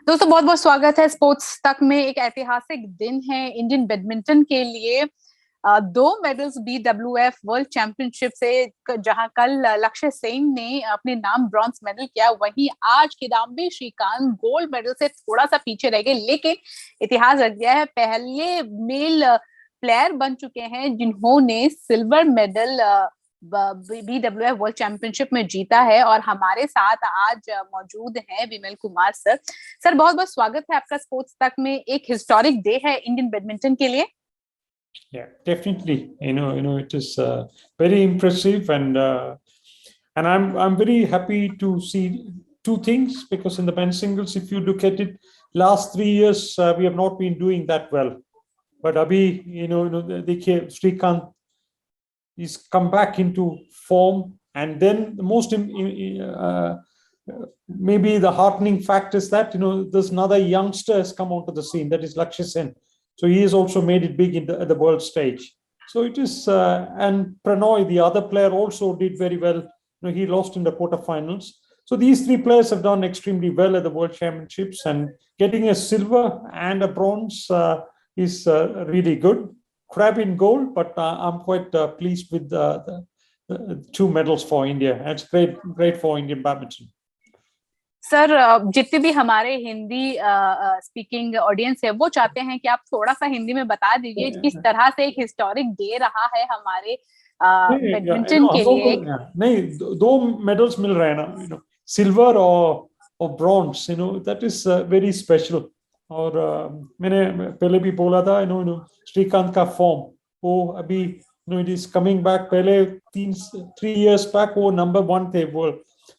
दोस्तों बहुत बहुत स्वागत है स्पोर्ट्स तक में। एक ऐतिहासिक दिन है इंडियन बैडमिंटन के लिए। दो मेडल्स BWF वर्ल्ड चैंपियनशिप से, जहां कल लक्ष्य सेन ने अपने नाम ब्रॉन्ज मेडल किया, वहीं आज किदाम्बी श्रीकांत गोल्ड मेडल से थोड़ा सा पीछे रह गए, लेकिन इतिहास रच गया है। पहले मेल प्लेयर बन चुके हैं जिन्होंने silver medal BWF world championship में जीता है। और हमारे साथ आज मौजूद हैं विमल कुमार सर। सर बहुत बहुत स्वागत है आपका स्पोर्ट्स तक में। एक हिस्टोरिक डे है इंडियन बैडमिंटन के लिए। Yeah, definitely. It is very impressive, and I'm very happy to see two things, because in the men's singles, if you look at it, last 3 years we have not been doing that well. But Abhi, Srikanth is come back into form, and then the most maybe the heartening fact is that there's another youngster has come onto the scene, that is Lakshya Sen. So he has also made it big at the world stage. So it is, and Pranoy, the other player, also did very well. He lost in the quarterfinals. So these three players have done extremely well at the World Championships, and getting a silver and a bronze is really good. Crab in gold, but I'm quite pleased with the two medals for India. It's great for Indian badminton. Sir जितने भी हमारे Hindi speaking audience है, वो चाहते हैं कि आप थोड़ा सा हिंदी में बता दीजिए किस तरह से एक हिस्टोरिक डे रहा है हमारे बैडमिंटन के लिए। नहीं, दो मेडल्स मिल रहे हैं ना, सिल्वर और bronze, that is very special. और मैंने पहले भी बोला था, श्रीकांत का फॉर्म वो अभी इट इज कमिंग बैक। पहले 3 years बैक वो नंबर 1 थे वर्ल्ड,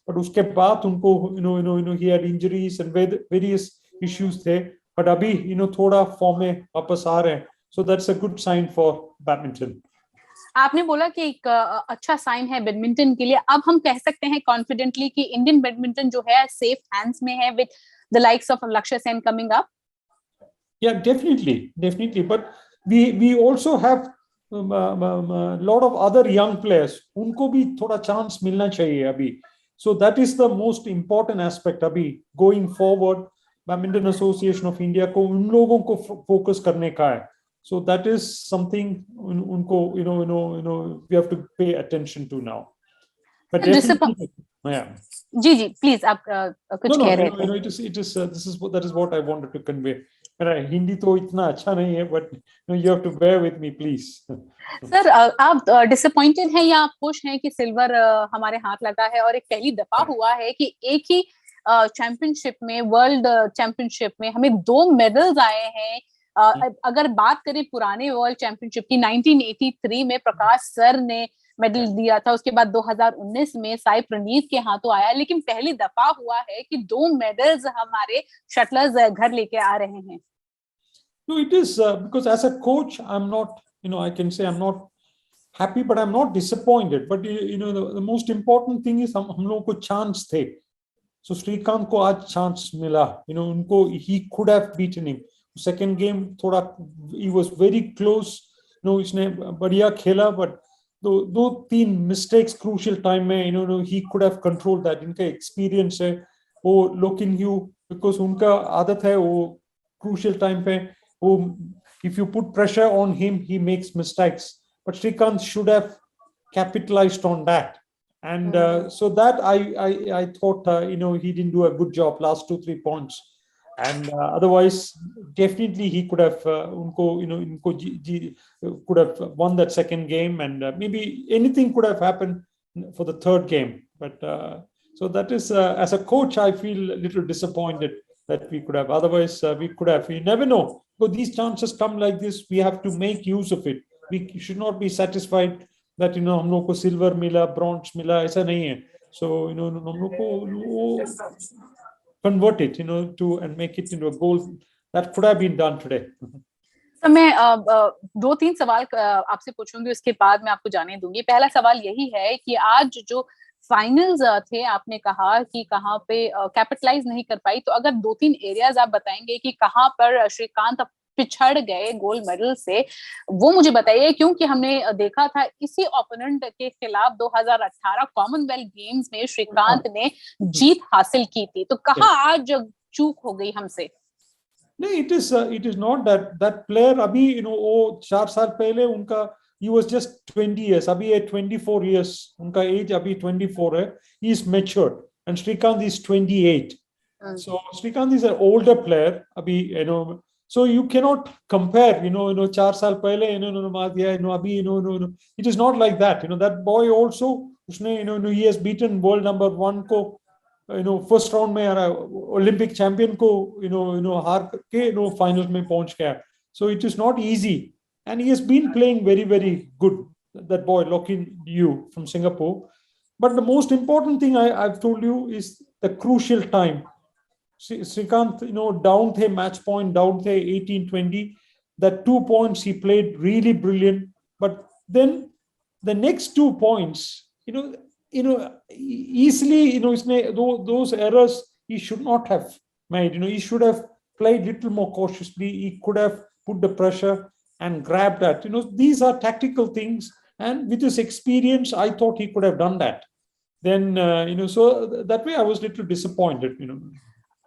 बट उसके बाद उनको he had injuries and various issues थे, बट अभी थोड़ा फॉर्म में वापस आ रहे हैं। So that's a good sign for badminton. आपने बोला कि एक अच्छा साइन है बैडमिंटन के लिए। अब हम कह सकते हैं कॉन्फिडेंटली कि इंडियन बैडमिंटन जो है सेफ हैंड्स में है विद द लाइक्स ऑफ लक्ष्य Sen coming up. Yeah, definitely. But we also have lot of other young players. उनको भी थोड़ा चांस मिलना चाहिए अभी। So that is the most important aspect अभी going forward। Badminton association of India को उन लोगों को फोकस करने का है। So that is something उनको we have to pay attention to now. But definitely, yeah. जी प्लीज आप कुछ कह रहे थे। That is what I wanted to convey. Hindi तो इतना अच्छा नहीं है, but you have to bear with me, please. Sir आप डिसअपॉइंटेड हैं या आप खुश हैं कि सिल्वर हमारे हाथ लगा है? और एक पहली दफा हुआ है कि एक ही चैंपियनशिप में, वर्ल्ड चैंपियनशिप में हमें 2 मेडल्स आए हैं। अगर बात करें पुराने वर्ल्ड चैंपियनशिप की, 1983 में प्रकाश सर ने मेडल दिया था, उसके बाद 2019 में साई प्रणीत के हाथों आया, लेकिन पहली दफा हुआ है कि 2 मेडल्स हमारे शटलर्स घर लेके आ रहे हैं। No, it is because as a coach, I'm not, I can say I'm not happy, but I'm not disappointed. But the most important thing is हम लोगों को चांस थे। So श्रीकांत को आज चांस मिला, उनको he could have beaten him. Second game थोड़ा he was very close, इसने बढ़िया खेला, but दो तीन मिस्टेक्स क्रूशियल टाइम में he could have controlled that. इनका एक्सपीरियंस है वो, लोकिन ह्यू, बिकॉज उनका आदत है वो क्रूशियल टाइम पे if you put pressure on him, he makes mistakes. But Srikanth should have capitalized on that. And so that I thought, he didn't do a good job last 2-3 points. And otherwise, definitely he could have, could have won that second game, and maybe anything could have happened for the third game. But so that is, as a coach, I feel a little disappointed that we could have. Otherwise, we could have. You never know. So these chances come like this. We have to make use of it. We should not be satisfied that हम लोग को silver मिला, bronze मिला, ऐसा नहीं है. So हम लोग को convert it, to and make it into a goal that could have been done today. तो मैं 2-3 सवाल आपसे पूछूंगी, उसके बाद मैं आपको जाने दूंगी। पहला सवाल यही है कि आज जो फाइनल्स थे, आपने कहा कि कहाँ पे कैपिटलाइज नहीं कर पाई, तो अगर 2-3 एरियाज आप बताएंगे कि कहाँ पर श्रीकांत पिछड़ गए गोल्ड मेडल से, वो मुझे बताइए। क्योंकि हमने देखा था इसी ओपोनेंट के खिलाफ 2018 कॉमनवेल्थ गेम्स में श्रीकांत ने जीत हासिल की थी। तो कहाँ आज चूक हो गई हमसे? No, it is not that player अभी वो 4 साल पहले उनका he was just 20 years, अभी है 24 years, उनका age अभी 24 है, he is matured, and Srikanth is 28. So Srikanth is an older player अभी so you cannot compare 4 साल पहले अभी it is not like that. That boy also उसने he has beaten world number 1 को first round में Olympic champion को हार के फाइनल में पहुंच गया. So it is not easy, and he has been playing very very good, that boy Lokin Yu from Singapore. But the most important thing I've told you is the crucial time. Srikanth down the match point, down the 18-20, that 2 points he played really brilliant, but then the next 2 points easily those errors he should not have made. He should have played little more cautiously. He could have put the pressure and grabbed that. These are tactical things, and with his experience I thought he could have done that. Then so that way I was little disappointed.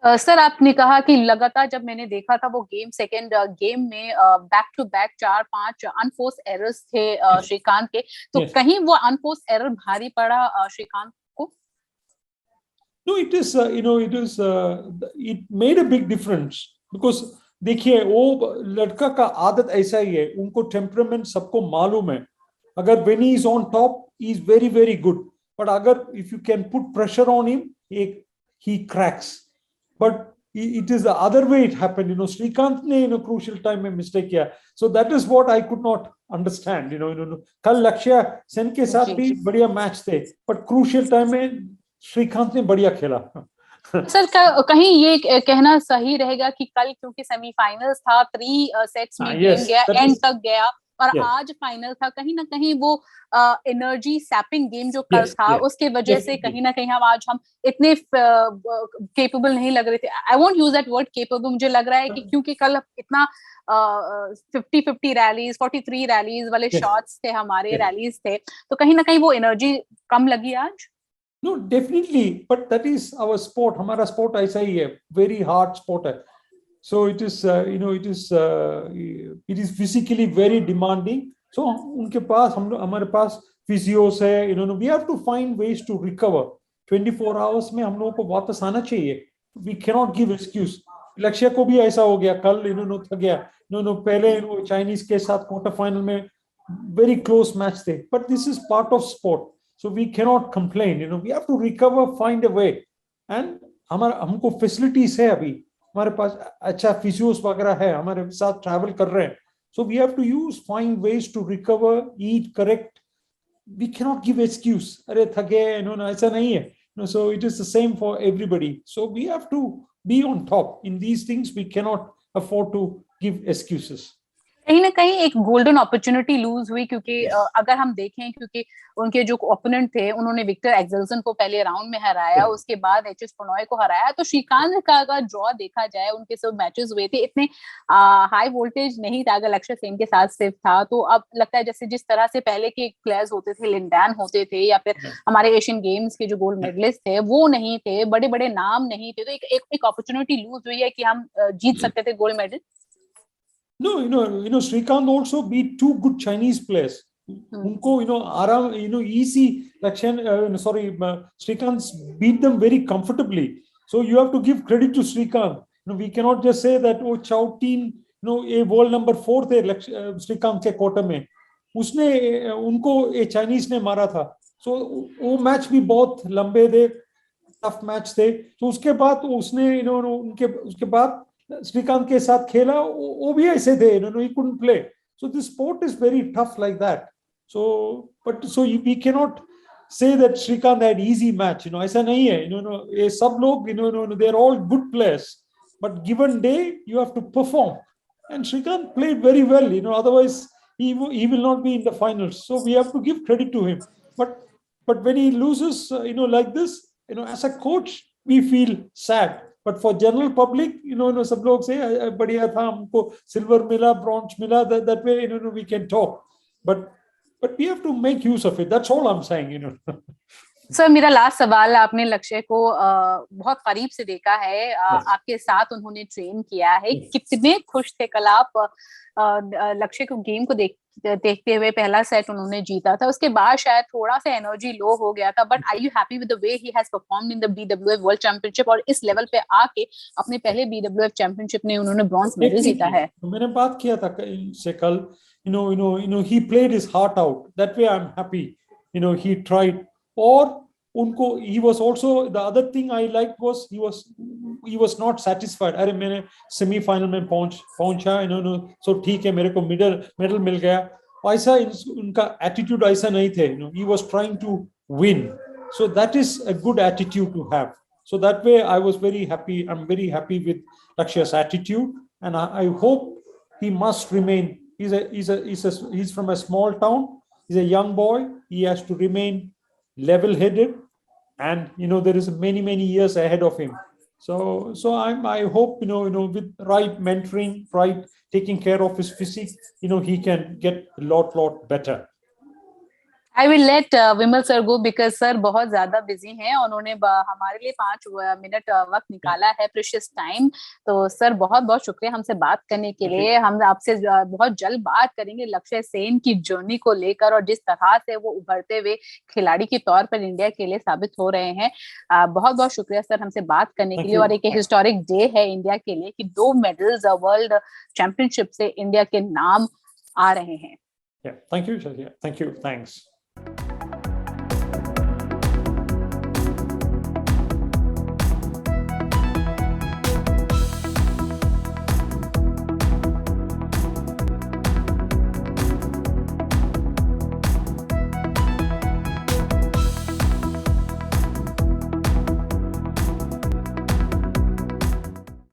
Sir आपने कहा कि लगातार जब मैंने देखा था वो game, second game में बैक टू बैक 4-5 अनफोर्स एरर्स थे श्रीकांत के, तो कहीं वो अनफोर्स एरर भारी पड़ा श्रीकांत को? No, it made a big difference, because देखिए वो लड़का का आदत ऐसा ही है, उनको टेम्परामेंट सबको मालूम है. अगर when he is on top, he is very very good, but अगर if you can put pressure on him, he cracks. But it is the other way it happened. Srikanth ने crucial time में mistake किया. So that is what I could not understand. कल लक्ष्य सेन के साथ भी बढ़िया मैच थे, but crucial time में श्रीकांत ने बढ़िया खेला. सर कहीं ये कहना सही रहेगा कि कल क्योंकि सेमीफाइनल्स था, 3 सेट्स में गेम गया, एंड तक गया, और आज फाइनल था, कहीं ना कहीं वो एनर्जी सैपिंग गेम जो कल था उसके वजह से कहीं ना कहीं हम इतने केपेबल नहीं लग रहे थे. I won't use that word capable. मुझे लग रहा है कि क्योंकि कल इतना 50-50 रैलीज, 43 रैलीज वाले शॉट्स थे, हमारे रैलीज थे, तो कहीं ना कहीं वो एनर्जी कम लगी आज. No, definitely, but that is our sport. हमारा sport ऐसा ही है, very hard sport है. So it is it is physically very demanding. So उनके पास हमारे पास physios है. We have to find ways to recover. 24 hours में हम लोगों को वापस आना चाहिए. We cannot give excuse. लक्ष्य को भी ऐसा हो गया कल, थक गया. पहले चाइनीज के साथ क्वार्टर फाइनल में very close match थे. But this is part of sport. So we cannot complain. We have to recover, find a way. And हमको facilities है अभी, हमारे पास अच्छा फिजियोस वगैरह है, हमारे साथ ट्रैवल कर रहे हैं. So we have to find ways to recover, eat correct. We cannot give excuse. अरे थके ऐसा नहीं है. So it is the same for everybody. So we have to be on top. In these things we cannot afford to give excuses. कहीं ना कहीं एक golden opportunity loose हुई, क्योंकि अगर हम देखें, क्योंकि उनके जो ओपोनेंट थे उन्होंने विक्टर एक्सेल्सन को पहले राउंड में हराया, उसके बाद एचएस प्रणॉय को हराया. तो श्रीकांत का अगर ड्रॉ देखा जाए, उनके सब मैचेस हुए थे, इतने हाई वोल्टेज नहीं था अगर लक्ष्य सेन के साथ सिर्फ था. तो अब लगता है जैसे जिस तरह से पहले के प्लेयर्स होते थे, लिंडैन होते थे, या फिर हमारे एशियन गेम्स के जो गोल्ड मेडलिस्ट थे वो नहीं थे, बड़े बड़े नाम नहीं थे, तो एक अपॉर्चुनिटी लूज हुई है कि हम जीत सकते थे gold medal. No, Srikanth also beat 2 good Chinese players. उनको आराम easy Srikanth beat them very comfortably. So you have to give credit to Srikanth. We cannot just say that Chao Tin a world number 4 थे Srikanth के quarter में, उसने उनको Chinese ने मारा था. So वो मैच भी बहुत लंबे थे, टफ मैच थे. तो उसके बाद उसने उसके बाद श्रीकांत के साथ खेला, वो भी ऐसे थे, he couldn't play. So this sport is very tough like that. So we cannot say that Srikanth had easy match. ऐसा नहीं है. ये सब लोग they are all good players, but given day you have to perform. And Srikanth played very well. Otherwise he will not be in the finals. So we have to give credit to him. But when he loses, like this, as a coach we feel sad. But for general public, सब लोग से बढ़िया था, हमको silver मिला, bronze मिला, that way we can talk. But we have to make use of it. That's all I'm saying. Sir मेरा last सवाल, आपने लक्ष्य को बहुत करीब से देखा है, Yes. आपके साथ उन्होंने ट्रेन किया है, Yes. कितने खुश थे कल आप लक्ष्य को गेम को देखते हुए? पहला सेट उन्होंने जीता था, उसके बाद शायद थोड़ा सा एनर्जी लो हो गया था, but are you happy with the way he has performed in the BWF world championship, और इस लेवल पे आके अपने पहले बीडब्ल्यूएफ चैंपियनशिप में उन्होंने ब्रॉन्ज मेडल जीता है? तो मैंने बात किया था से कल, he played his heart out. That way I'm happy. He tried. और उनको he was also, the other thing I liked was he was not satisfied. अरे मैंने सेमीफाइनल में पहुंचा, so ठीक है, मेरे को मेडल मिल गया, ऐसा उनका एटीट्यूड ऐसा नहीं थे. He was trying to win. So that is a good attitude to have. So that way I was very happy. I'm very happy with Lakshaya's attitude, and I hope he must remain. He's from a small town. He's a young boy. He has to remain level-headed, and there is many years ahead of him. So I hope with right mentoring, right taking care of his physique, he can get a lot better. I will let Vimal sir go, because sir बहुत ज्यादा busy हैं, उन्होंने हमारे लिए 5 minute वक्त निकाला है, precious time. तो सर बहुत बहुत शुक्रिया हमसे बात करने के लिए। हम आपसे बहुत जल्द बात करेंगे लक्ष्य सेन की जर्नी को लेकर, और जिस तरह से वो उभरते हुए खिलाड़ी के तौर पर इंडिया के लिए साबित हो रहे हैं। बहुत बहुत शुक्रिया सर हमसे बात करने के लिए। और एक हिस्टोरिक डे है इंडिया के लिए कि 2 मेडल्स वर्ल्ड चैंपियनशिप से इंडिया के नाम आ रहे हैं। Yeah, thank you. Thank you. Thanks.